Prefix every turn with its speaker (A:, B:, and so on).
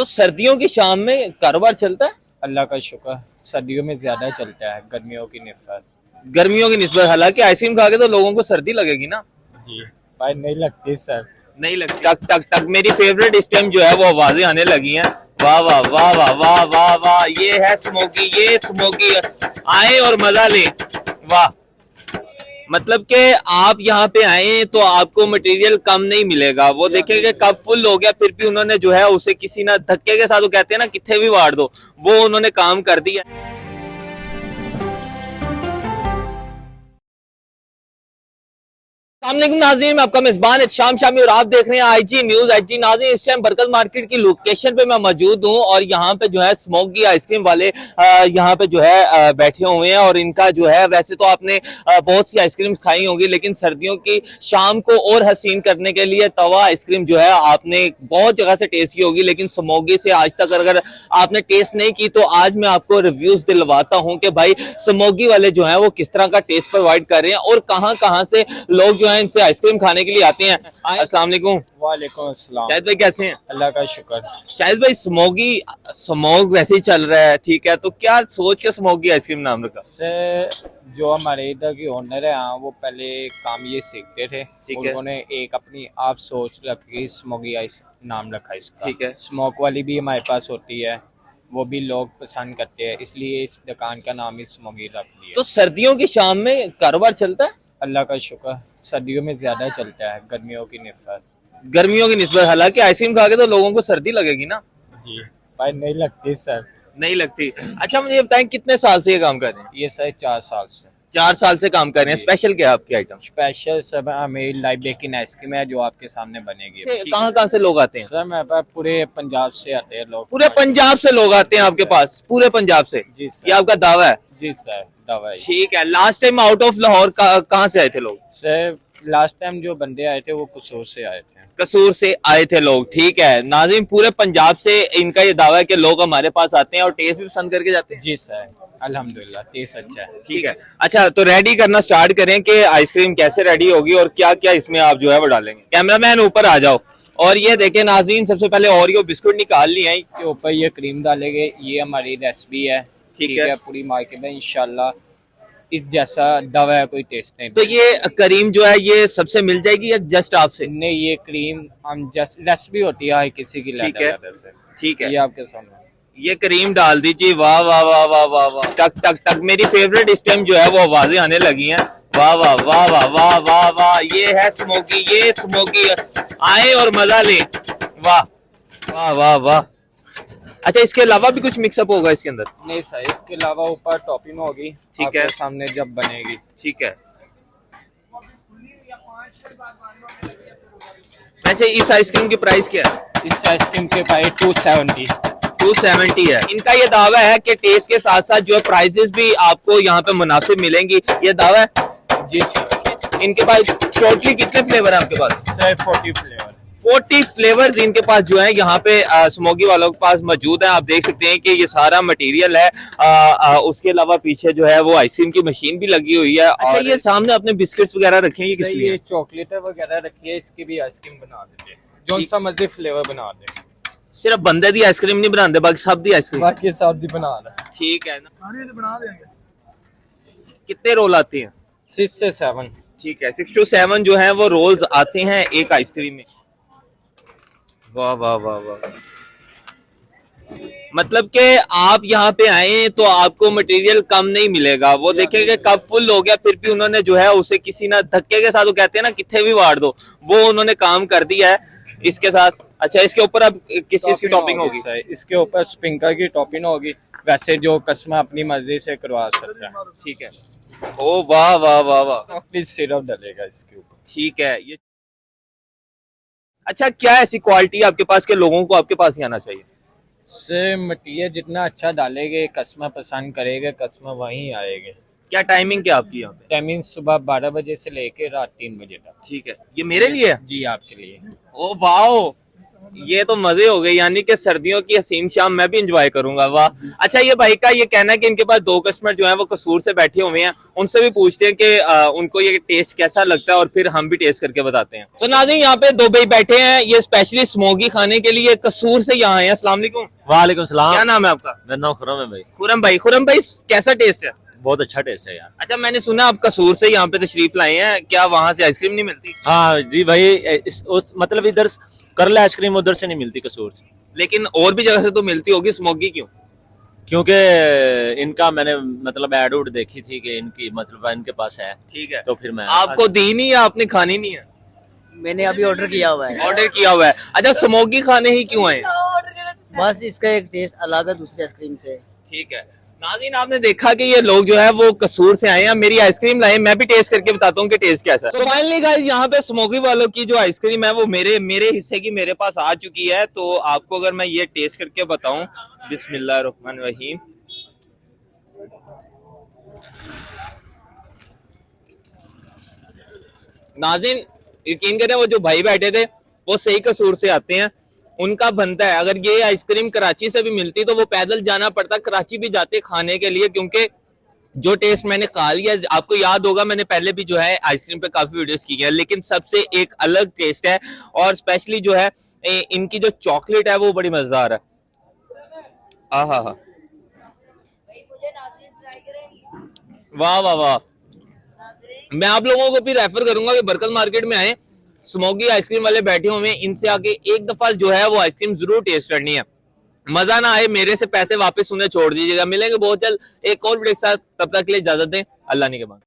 A: तो सर्दियों की शाम में कारोबार चलता है?
B: अल्लाह का शुक्र, सर्दियों में ज्यादा चलता है गर्मियों की निस्बत।
A: गर्मियों की निस्बत, हालांकि आइसक्रीम खा के तो लोगों को सर्दी लगेगी ना।
B: जी भाई, नहीं लगती सर।
A: नहीं लगती। टक टक टक मेरी फेवरेट इस टाइम जो है वो आवाजें आने लगी हैं। वाह वाह वाह वाह वाह वाह वाह, ये है स्मोकी, ये स्मोकी। आए और मजा ले। वाह, मतलब कि आप यहाँ पे आए तो आपको मटेरियल कम नहीं मिलेगा। वो देखेंगे कब फुल हो गया, फिर भी उन्होंने जो है उसे किसी ना धक्के के साथ, वो कहते हैं ना किथे भी वार दो, वो उन्होंने काम कर दिया। अस्सलामुअलैकुम नाज़रीन, मैं आपका मेजबान शाम शामी और आप देख रहे हैं आईजी न्यूज। आईजी नाज़रीन, इस टाइम बरकत मार्केट की लोकेशन पे मैं मौजूद हूं और यहाँ पे जो है स्मोकी आइसक्रीम वाले यहाँ पे जो है बैठे हुए हैं। और इनका जो है, वैसे तो आपने बहुत सी आइसक्रीम खाई होंगी, लेकिन सर्दियों की शाम को और हसीन करने के लिए तवा आइसक्रीम जो है आपने बहुत जगह से टेस्ट की होगी, लेकिन स्मोकी से आज तक अगर आपने टेस्ट नहीं की तो आज मैं आपको रिव्यूज दिलवाता हूँ कि भाई स्मोकी वाले जो है वो किस तरह का टेस्ट प्रोवाइड कर रहे हैं और कहाँ कहाँ से लोग जो है इनसे आइसक्रीम खाने के लिए आते हैं। अस्सलाम वालेकुम।
B: वालेकुम अस्सलाम।
A: शाहिद भाई कैसे हैं?
B: अल्लाह का शुक्र।
A: शाहिद भाई, स्मोक वैसे ही चल रहा है, ठीक है, तो क्या सोच के स्मोकी आइसक्रीम नाम रखा?
B: सर, जो हमारे इधर की ओनर है, हाँ, वो पहले काम ये सीखते थे।
A: ठीक है।
B: उन्होंने एक अपनी आप सोच रखी, स्मोकी आइस नाम रखा इसका।
A: ठीक है।
B: स्मोक वाली भी हमारे पास होती है, वो भी लोग पसंद करते हैं, इसलिए इस दुकान का नाम ही स्मोकी रख दिया।
A: तो सर्दियों की शाम में कारोबार चलता है?
B: अल्लाह का शुक्र, सर्दियों में ज्यादा चलता है गर्मियों की निस्बत।
A: गर्मियों की निस्बत, हालांकि आइसक्रीम खा के तो लोगों को सर्दी लगेगी ना।
B: जी भाई, नहीं लगती सर।
A: नहीं लगती। अच्छा मुझे ये बताएं, कितने साल से ये काम कर रहे हैं?
B: ये सर 4 साल से।
A: 4 साल से काम कर रहे हैं। स्पेशल क्या है आपके आइटम?
B: स्पेशल सब मेरी लाइव बेकिंग आइसक्रीम है जो आपके सामने बनेगी।
A: कहाँ कहाँ से लोग आते हैं?
B: सर मेरे पास पूरे पंजाब से आते हैं लोग।
A: पूरे पंजाब से लोग आते हैं आपके पास? पूरे पंजाब से?
B: जी सर।
A: ये आपका दावा है?
B: जी सर, दवाई।
A: ठीक है। Last time out of Lahore कहाँ से आए थे लोग?
B: सर लास्ट टाइम जो बंदे आए थे वो कसूर से आए थे।
A: कसूर से आए थे लोग, ठीक है। नाज़रीन, पूरे पंजाब से इनका ये दावा है कि लोग हमारे पास आते हैं और टेस्ट भी पसंद करके जाते हैं।
B: जी सर, अल्हम्दुलिल्लाह टेस्ट अच्छा है।
A: ठीक है। अच्छा, तो रेडी करना स्टार्ट करें कि आइसक्रीम कैसे रेडी होगी और क्या क्या इसमें आप जो है वो डालेंगे। कैमरामैन ऊपर आ जाओ। और ये देखें नाज़रीन, सबसे पहले ओरियो बिस्कुट निकाल लिए हैं।
B: के ऊपर ये क्रीम डालेंगे, ये हमारी रेसिपी है।
A: ठीक है।
B: पूरी मार्केट में इंशाल्लाह इस जैसा दवा है कोई टेस्ट नहीं।
A: तो ये करीम जो है ये सबसे मिल जाएगी या जस्ट आपसे?
B: नहीं, ये क्रीम हम जस्ट रेसिपी होती है किसी की।
A: ठीक है। ठीक है,
B: ये आपके सामने
A: ये करीम डाल दीजिए। वाह वाह वाह वाह वाह वाह, टक टक टक मेरी फेवरेट इस टाइम जो है वो आवाजें आने लगी हैं। वाह वाह वाह वाह वाह वाह वाह, ये है स्मोकी, ये स्मोकी। आए और मजा ले। वाह वाह वाह वाह। अच्छा, इसके अलावा भी कुछ मिक्सअप होगा इसके अंदर?
B: नहीं सर, इसके अलावा ऊपर टॉपिंग होगी।
A: ठीक है।
B: सामने जब बनेगी।
A: ठीक है। वैसे इस आइसक्रीम की प्राइस क्या है?
B: इस आइसक्रीम के प्राइस 270।
A: 270 है। इनका ये दावा है कि टेस्ट के साथ साथ जो है प्राइसेस भी आपको यहाँ पे मुनासिब मिलेंगी, ये दावा है।
B: जी सर।
A: इनके पास टोटली कितने फ्लेवर है आपके पास?
B: Sir 40 flavour.
A: 40 फ्लेवर्स इनके पास जो है यहाँ पे स्मोकी वालों के पास मौजूद है। आप देख सकते हैं कि ये सारा मटेरियल है। उसके अलावा पीछे जो है वो आइसक्रीम की मशीन भी लगी हुई है। अच्छा, ये सामने अपने बिस्किट्स वगैरह रखे हैं, ये किस लिए?
B: ये चॉकलेट वगैरह रखी है, इसकी भी आइसक्रीम बना देते हैं, जो सा मर्जी फ्लेवर बना दे।
A: सिर्फ बंदे दी आइसक्रीम नहीं बनाते, बाकी सब दी आइसक्रीम?
B: बाकी सब भी बना रहा है।
A: ठीक है ना, बना देंगे। कितने रोल आते हैं?
B: 6 से 7।
A: ठीक है, 6 to 7 जो है वो रोल्स आते हैं एक आइसक्रीम में। वाह वाह वाह वाह, मतलब कि आप यहाँ पे आए तो आपको मटेरियल कम नहीं मिलेगा। वो देखेंगे कब फुल हो गया, फिर भी उन्होंने जो है उसे किसी ना धक्के के साथ, वो कहते हैं ना किथे भी वार दो, वो उन्होंने काम कर दिया है इसके साथ। अच्छा, इसके ऊपर अब किस चीज की टॉपिंग होगी?
B: इसके ऊपर स्प्रिंकल की टॉपिंग होगी, वैसे जो कस्टमर अपनी मर्जी से करवा सकता है।
A: ठीक है। ओ वाह वाह वाह वाह,
B: प्लीज सिरप डालेगा इसके ऊपर।
A: ठीक है। ये अच्छा, क्या ऐसी क्वालिटी आपके पास के लोगों को आपके पास ही आना चाहिए?
B: से मटीरियल जितना अच्छा डालेंगे, कस्टमर पसंद करेगा, कस्टमर वहीं आएंगे।
A: क्या टाइमिंग क्या आपकी यहाँ पे?
B: टाइमिंग सुबह 12 बजे से लेके रात 3 बजे तक।
A: ठीक है, ये मेरे लिए है?
B: जी आपके लिए।
A: ओ वाओ, ये तो मजे हो गए, यानी कि सर्दियों की हसीन शाम मैं भी एंजॉय करूंगा। वाह। अच्छा, ये भाई का ये कहना है कि इनके पास 2 कस्टमर जो है वो कसूर से बैठे हुए हैं, उनसे भी पूछते हैं कि उनको ये टेस्ट कैसा लगता है और फिर हम भी टेस्ट करके बताते हैं। तो नाज़रीन, यहाँ पे 2 भाई बैठे हैं, ये स्पेशली स्मोकी खाने के लिए कसूर से यहाँ आए हैं। अस्सलाम वालेकुम।
C: वालेकुम सलाम।
A: क्या नाम है आपका?
C: मेरा नाम खुरम है भाई।
A: खुरम भाई कैसा टेस्ट है?
C: बहुत अच्छा टेस्ट है यार।
A: अच्छा, मैंने सुना आप कसूर से यहाँ पे तशरीफ लाए हैं, क्या वहां से आइसक्रीम नहीं मिलती?
C: हाँ जी भाई, मतलब इधर करले आइसक्रीम उधर से नहीं मिलती, कसूर से।
A: लेकिन और भी जगह से तो मिलती होगी, स्मोकी क्यों?
C: क्योंकि इनका मैंने मतलब एड उड देखी थी कि इनकी मतलब इनके पास है।
A: ठीक है,
C: तो फिर मैं
A: आपको दी नहीं या आपने खानी नहीं है?
D: मैंने अभी ऑर्डर किया हुआ है।
A: ऑर्डर किया हुआ है। अच्छा, स्मोकी खाने ही क्यों आए?
D: बस इसका एक टेस्ट अलग है दूसरी आइसक्रीम से।
A: ठीक है नाज़रीन, आपने देखा कि ये लोग जो है वो कसूर से आए हैं, मेरी आइसक्रीम लाए, मैं भी टेस्ट करके बताता हूँ कि टेस्ट कैसा है। तो फाइनली गाइस, यहाँ पे स्मोकी वालों की जो आइसक्रीम है वो मेरे हिस्से की मेरे पास आ चुकी है। तो आपको अगर मैं ये टेस्ट करके बताऊं, बिस्मिल्लाहिर्रहमानिर्रहीम। नाज़रीन, यकीन करें, वो जो भाई बैठे थे वो सही कसूर से आते हैं, उनका बनता है। अगर ये आइसक्रीम कराची से भी मिलती तो वो पैदल जाना पड़ता, कराची भी जाते खाने के लिए, क्योंकि जो टेस्ट मैंने खा लिया, आपको याद होगा मैंने पहले भी जो है आइसक्रीम पे काफी वीडियोस की है, लेकिन सबसे एक अलग टेस्ट है। और स्पेशली जो है इनकी जो चॉकलेट है वो बड़ी मजेदार है। आहा, वाह वाह वाह। मैं आप लोगों को भी रेफर करूंगा कि बरकत मार्केट में आए, स्मोकी आइसक्रीम वाले बैठे हुए हैं, इनसे आके एक दफा जो है वो आइसक्रीम जरूर टेस्ट करनी है। मजा ना आए, मेरे से पैसे वापस उन्हें छोड़ दीजिएगा। मिलेंगे बहुत जल्द एक और वीडियो के साथ, तब तक के लिए इजाजत दें। अल्लाह ने के बाद।